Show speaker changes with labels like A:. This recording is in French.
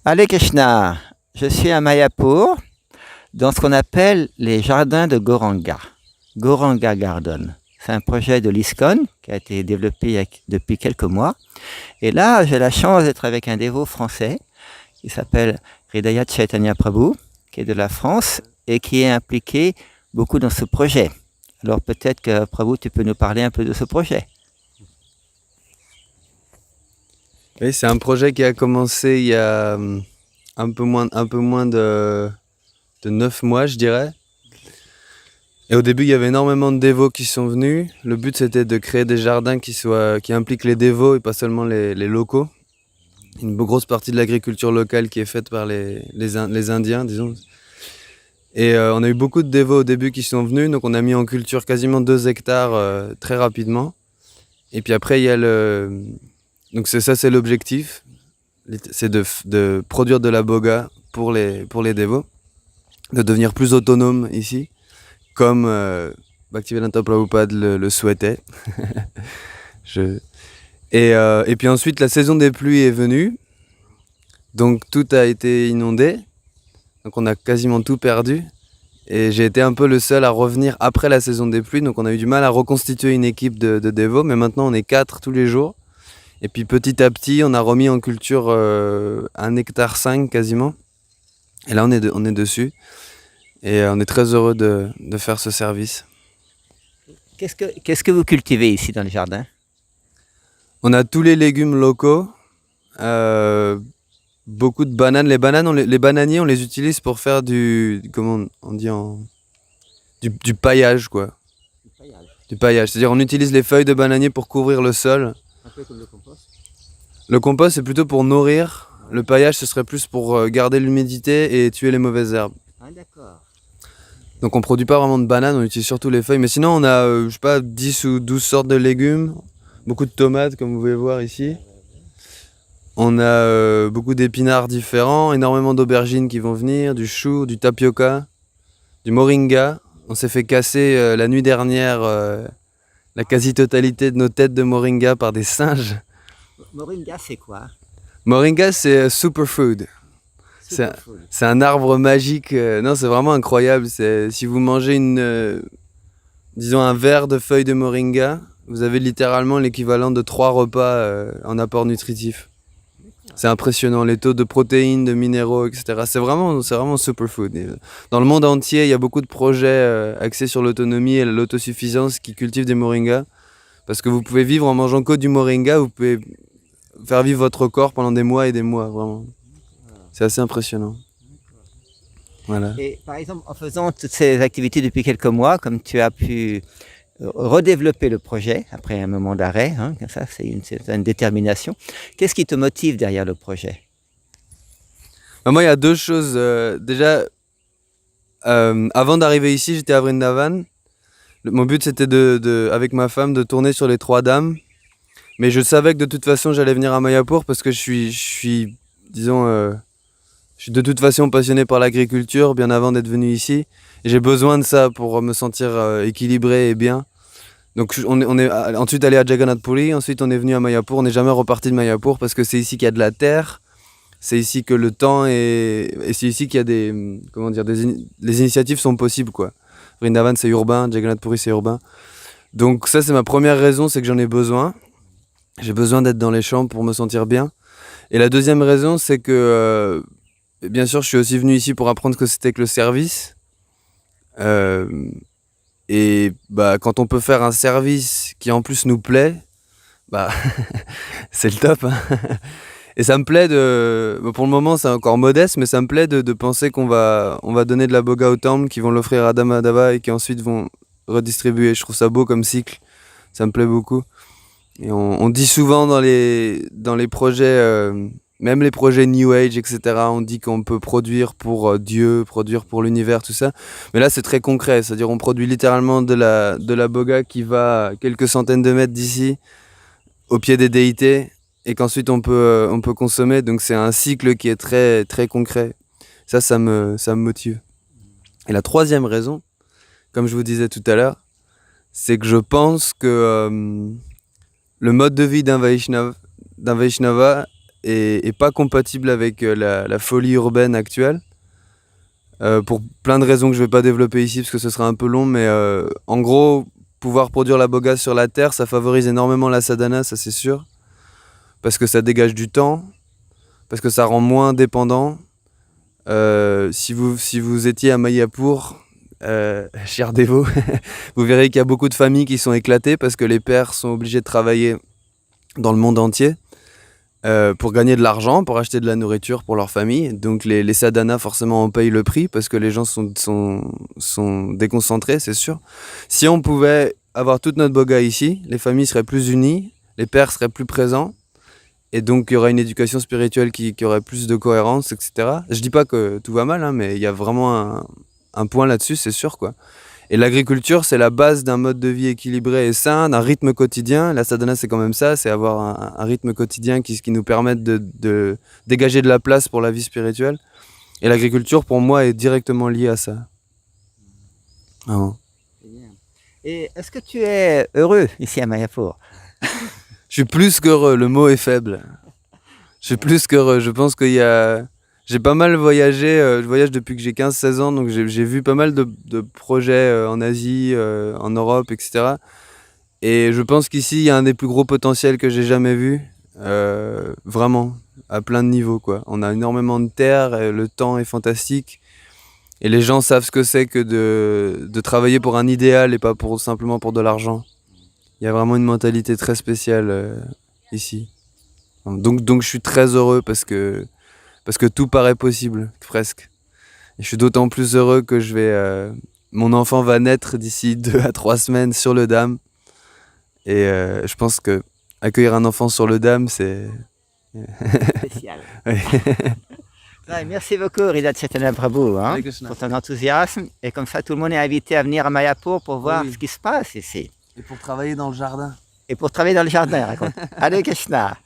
A: Allez Krishna, je suis à Mayapur, dans ce qu'on appelle les jardins de Goranga, Goranga Garden. C'est un projet de l'ISKCON qui a été développé depuis quelques mois. Et là, j'ai la chance d'être avec un dévot français qui s'appelle Hridayat Chaitanya Prabhu, qui est de la France et qui est impliqué beaucoup dans ce projet. Alors peut-être que Prabhu, tu peux nous parler un peu de ce projet.
B: Oui, c'est un projet qui a commencé il y a un peu moins de 9 mois, je dirais. Et au début, il y avait énormément de dévots qui sont venus. Le but, c'était de créer des jardins qui impliquent les dévots et pas seulement les locaux. Une grosse partie de l'agriculture locale qui est faite par les Indiens, disons. Et on a eu beaucoup de dévots au début qui sont venus, donc on a mis en culture quasiment 2 hectares très rapidement. Et puis après, il y a le... Donc c'est l'objectif, c'est de produire de la boga pour les dévots, de devenir plus autonome ici, comme Bhaktivedanta Prabhupada le souhaitait. Et puis ensuite, la saison des pluies est venue, donc tout a été inondé, donc on a quasiment tout perdu. Et j'ai été un peu le seul à revenir après la saison des pluies, donc on a eu du mal à reconstituer une équipe de dévots, mais maintenant on est 4 tous les jours. Et puis petit à petit, on a remis en culture 1,5 hectare quasiment. Et là, on est dessus. Et on est très heureux de faire ce service.
A: Qu'est-ce que vous cultivez ici dans le jardin?
B: On a tous les légumes locaux, beaucoup de bananes. Les bananes, les bananiers, on les utilise pour faire comment on dit du paillage, quoi. Du paillage. C'est-à-dire, on utilise les feuilles de bananier pour couvrir le sol.
A: Un peu comme le compost.
B: Le compost, c'est plutôt pour nourrir. Le paillage, ce serait plus pour garder l'humidité et tuer les mauvaises herbes.
A: Ah d'accord.
B: Donc on produit pas vraiment de bananes, on utilise surtout les feuilles. Mais sinon, on a, je sais pas, 10 ou 12 sortes de légumes. Beaucoup de tomates, comme vous pouvez voir ici. On a beaucoup d'épinards différents, énormément d'aubergines qui vont venir, du chou, du tapioca, du moringa. On s'est fait casser la nuit dernière la quasi-totalité de nos têtes de moringa par des singes.
A: Moringa, c'est quoi?
B: Moringa, c'est superfood. C'est un arbre magique. Non, c'est vraiment incroyable. Si vous mangez disons un verre de feuilles de moringa, vous avez littéralement l'équivalent de 3 repas en apport nutritif. C'est impressionnant, les taux de protéines, de minéraux, etc. C'est vraiment superfood. Et dans le monde entier, il y a beaucoup de projets axés sur l'autonomie et l'autosuffisance qui cultivent des moringas. Parce que vous pouvez vivre en mangeant que du moringa, vous pouvez faire vivre votre corps pendant des mois et des mois, vraiment. C'est assez impressionnant. Voilà.
A: Et par exemple, en faisant toutes ces activités depuis quelques mois, comme tu as pu redévelopper le projet après un moment d'arrêt, hein, ça c'est une certaine détermination. Qu'est-ce qui te motive derrière le projet?
B: Moi, il y a 2 choses. Déjà, avant d'arriver ici, j'étais à Vrindavan. Mon but, c'était avec ma femme, de tourner sur les 3 dames. Mais je savais que de toute façon, j'allais venir à Mayapur parce que je suis disons, je suis de toute façon passionné par l'agriculture bien avant d'être venu ici. Et j'ai besoin de ça pour me sentir équilibré et bien. Donc on est ensuite allé à Jagannath Puri, ensuite on est venu à Mayapur. On n'est jamais reparti de Mayapur parce que c'est ici qu'il y a de la terre. C'est ici que le temps est... Et c'est ici qu'il y a les initiatives sont possibles, quoi. Vrindavan, c'est urbain, Jagannath Puri, c'est urbain. Donc ça, c'est ma première raison, c'est que j'en ai besoin. J'ai besoin d'être dans les champs pour me sentir bien. Et la deuxième raison, c'est que, bien sûr, je suis aussi venu ici pour apprendre ce que c'était que le service. Euh, et bah, quand on peut faire un service qui en plus nous plaît, bah, c'est le top, hein. Et ça me plaît pour le moment, c'est encore modeste, mais ça me plaît de penser on va donner de la boga au temple, qui vont l'offrir à Damadava et qui ensuite vont redistribuer. Je trouve ça beau comme cycle. Ça me plaît beaucoup. Et on dit souvent dans les projets, même les projets New Age, etc., on dit qu'on peut produire pour Dieu, produire pour l'univers, tout ça. Mais là, c'est très concret. C'est-à-dire on produit littéralement de la boga qui va à quelques centaines de mètres d'ici, au pied des déités, et qu'ensuite on peut consommer. Donc c'est un cycle qui est très, très concret. Ça me motive. Et la troisième raison, comme je vous disais tout à l'heure, c'est que je pense que le mode de vie d'un Vaishnava et pas compatible avec la folie urbaine actuelle. Pour plein de raisons que je vais pas développer ici parce que ce serait un peu long, mais en gros, pouvoir produire la bogasse sur la terre, ça favorise énormément la sadhana, ça c'est sûr. Parce que ça dégage du temps, parce que ça rend moins dépendant. Si vous étiez à Mayapur, cher dévot, vous verrez qu'il y a beaucoup de familles qui sont éclatées parce que les pères sont obligés de travailler dans le monde entier pour gagner de l'argent, pour acheter de la nourriture pour leur famille. Donc les sadhanas forcément en payent le prix parce que les gens sont déconcentrés, c'est sûr. Si on pouvait avoir toute notre boga ici, les familles seraient plus unies, les pères seraient plus présents. Et donc, il y aurait une éducation spirituelle qui aurait plus de cohérence, etc. Je dis pas que tout va mal, hein, mais il y a vraiment un point là-dessus, c'est sûr, quoi. Et l'agriculture, c'est la base d'un mode de vie équilibré et sain, d'un rythme quotidien. La sadhana, c'est quand même ça, c'est avoir un rythme quotidien qui nous permette de dégager de la place pour la vie spirituelle. Et l'agriculture, pour moi, est directement liée à ça. Vraiment.
A: Et est-ce que tu es heureux ici à Mayapur?
B: Je suis plus qu'heureux, le mot est faible. Je suis plus qu'heureux, je pense qu'il y a... J'ai pas mal voyagé, je voyage depuis que j'ai 15-16 ans, donc j'ai vu pas mal de projets en Asie, en Europe, etc. Et je pense qu'ici, il y a un des plus gros potentiels que j'ai jamais vu, vraiment, à plein de niveaux, quoi. On a énormément de terre, le temps est fantastique, et les gens savent ce que c'est que de travailler pour un idéal et pas simplement pour de l'argent. Il y a vraiment une mentalité très spéciale ici. Donc je suis très heureux parce que tout paraît possible, presque. Et je suis d'autant plus heureux que mon enfant va naître d'ici 2 à 3 semaines sur le Dham. Et je pense que accueillir un enfant sur le Dham, c'est...
A: Spécial. Ouais, merci beaucoup, Hridaya Chaitanya Prabhu, hein, pour ton enthousiasme. Et comme ça, tout le monde est invité à venir à Mayapur pour voir ce qui se passe ici.
B: Et pour travailler dans le jardin.
A: Et pour travailler dans le jardin, raconte. Hare Krishna.